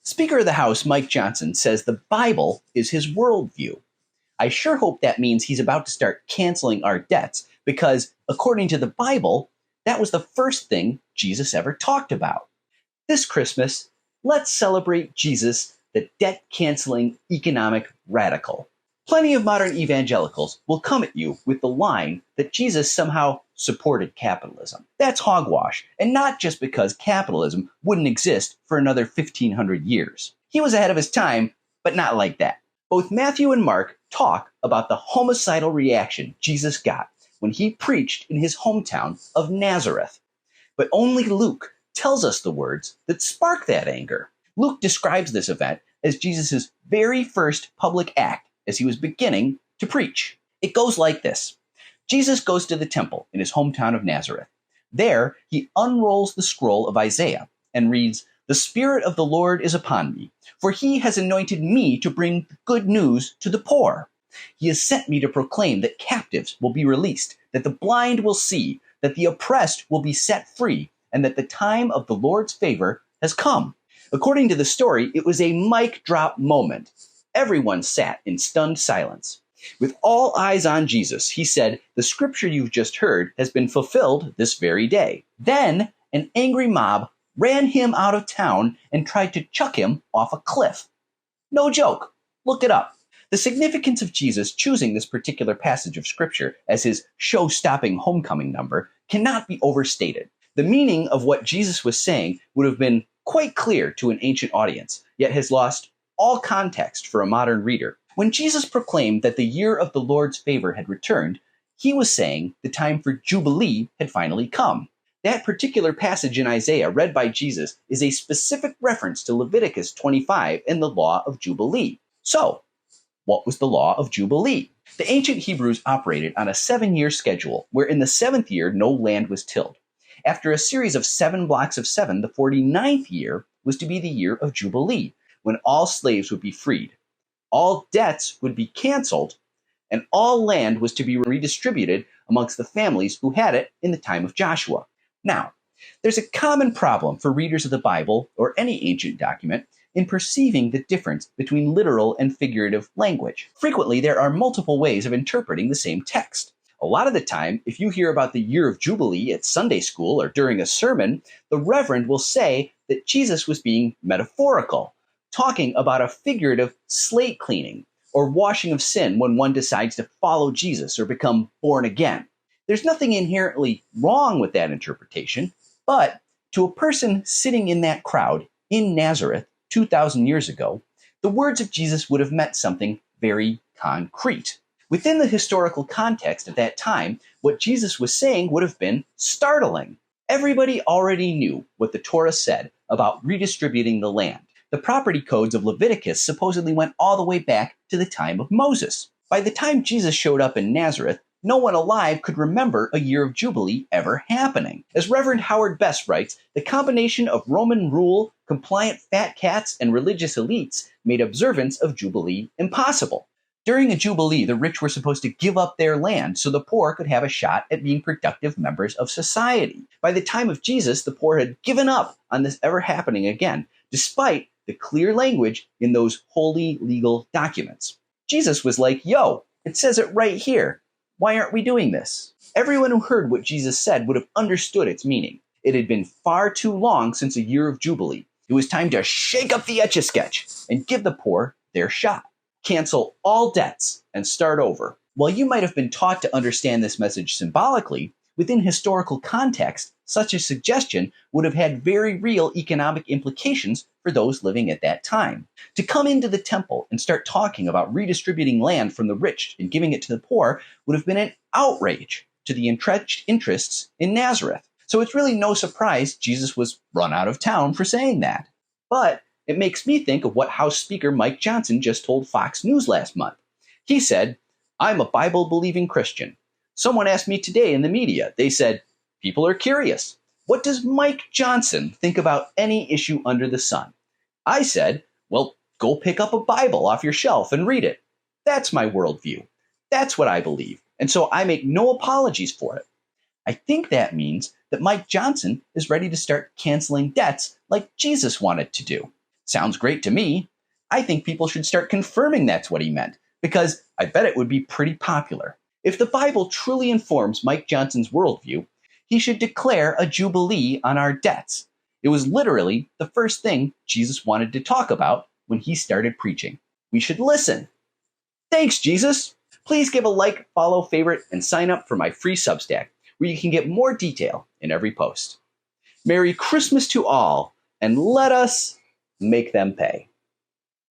Speaker of the House Mike Johnson says the Bible is his worldview. I sure hope that means he's about to start canceling our debts because, according to the Bible, that was the first thing Jesus ever talked about. This Christmas, let's celebrate Jesus, the debt-canceling economic radical. Plenty of modern evangelicals will come at you with the line that Jesus somehow supported capitalism. That's hogwash, and not just because capitalism wouldn't exist for another 1,500 years. He was ahead of his time, but not like that. Both Matthew and Mark talk about the homicidal reaction Jesus got when he preached in his hometown of Nazareth. But only Luke tells us the words that spark that anger. Luke describes this event as Jesus' very first public act as he was beginning to preach. It goes like this. Jesus goes to the temple in his hometown of Nazareth. There, he unrolls the scroll of Isaiah and reads, "The Spirit of the Lord is upon me, for he has anointed me to bring good news to the poor. He has sent me to proclaim that captives will be released, that the blind will see, that the oppressed will be set free, and that the time of the Lord's favor has come." According to the story, it was a mic drop moment. Everyone sat in stunned silence. With all eyes on Jesus, he said, "The scripture you've just heard has been fulfilled this very day." Then an angry mob ran him out of town and tried to chuck him off a cliff. No joke. Look it up. The significance of Jesus choosing this particular passage of scripture as his show-stopping homecoming number cannot be overstated. The meaning of what Jesus was saying would have been quite clear to an ancient audience, yet has lost all context for a modern reader. When Jesus proclaimed that the year of the Lord's favor had returned, he was saying the time for Jubilee had finally come. That particular passage in Isaiah read by Jesus is a specific reference to Leviticus 25 and the law of Jubilee. So, what was the law of Jubilee? The ancient Hebrews operated on a 7-year schedule, where in the 7th year no land was tilled. After a series of 7 blocks of 7, the 49th year was to be the year of Jubilee, when all slaves would be freed, all debts would be canceled, and all land was to be redistributed amongst the families who had it in the time of Joshua. Now, there's a common problem for readers of the Bible or any ancient document in perceiving the difference between literal and figurative language. Frequently, there are multiple ways of interpreting the same text. A lot of the time, if you hear about the year of Jubilee at Sunday school or during a sermon, the reverend will say that Jesus was being metaphorical, talking about a figurative slate cleaning or washing of sin when one decides to follow Jesus or become born again. There's nothing inherently wrong with that interpretation, but to a person sitting in that crowd in Nazareth 2,000 years ago, the words of Jesus would have meant something very concrete. Within the historical context of that time, what Jesus was saying would have been startling. Everybody already knew what the Torah said about redistributing the land. The property codes of Leviticus supposedly went all the way back to the time of Moses. By the time Jesus showed up in Nazareth, no one alive could remember a year of Jubilee ever happening. As Reverend Howard Best writes, the combination of Roman rule, compliant fat cats, and religious elites made observance of Jubilee impossible. During a Jubilee, the rich were supposed to give up their land so the poor could have a shot at being productive members of society. By the time of Jesus, the poor had given up on this ever happening again, despite the clear language in those holy legal documents. Jesus was like, "Yo, it says it right here. Why aren't we doing this?" Everyone who heard what Jesus said would have understood its meaning. It had been far too long since a year of Jubilee. It was time to shake up the Etch-a-Sketch and give the poor their shot. Cancel all debts and start over. While you might have been taught to understand this message symbolically, within historical context, such a suggestion would have had very real economic implications for those living at that time. To come into the temple and start talking about redistributing land from the rich and giving it to the poor would have been an outrage to the entrenched interests in Nazareth. So it's really no surprise Jesus was run out of town for saying that. But it makes me think of what House Speaker Mike Johnson just told Fox News last month. He said, "I'm a Bible-believing Christian. Someone asked me today in the media. They said, 'People are curious. What does Mike Johnson think about any issue under the sun?' I said, 'Well, go pick up a Bible off your shelf and read it. That's my worldview. That's what I believe. And so I make no apologies for it.' I think that means that Mike Johnson is ready to start canceling debts like Jesus wanted to do. Sounds great to me. I think people should start confirming that's what he meant, because I bet it would be pretty popular. If the Bible truly informs Mike Johnson's worldview, he should declare a jubilee on our debts. It was literally the first thing Jesus wanted to talk about when he started preaching. We should listen. Thanks, Jesus. Please give a like, follow, favorite, and sign up for my free Substack, where you can get more detail in every post. Merry Christmas to all, and let us make them pay.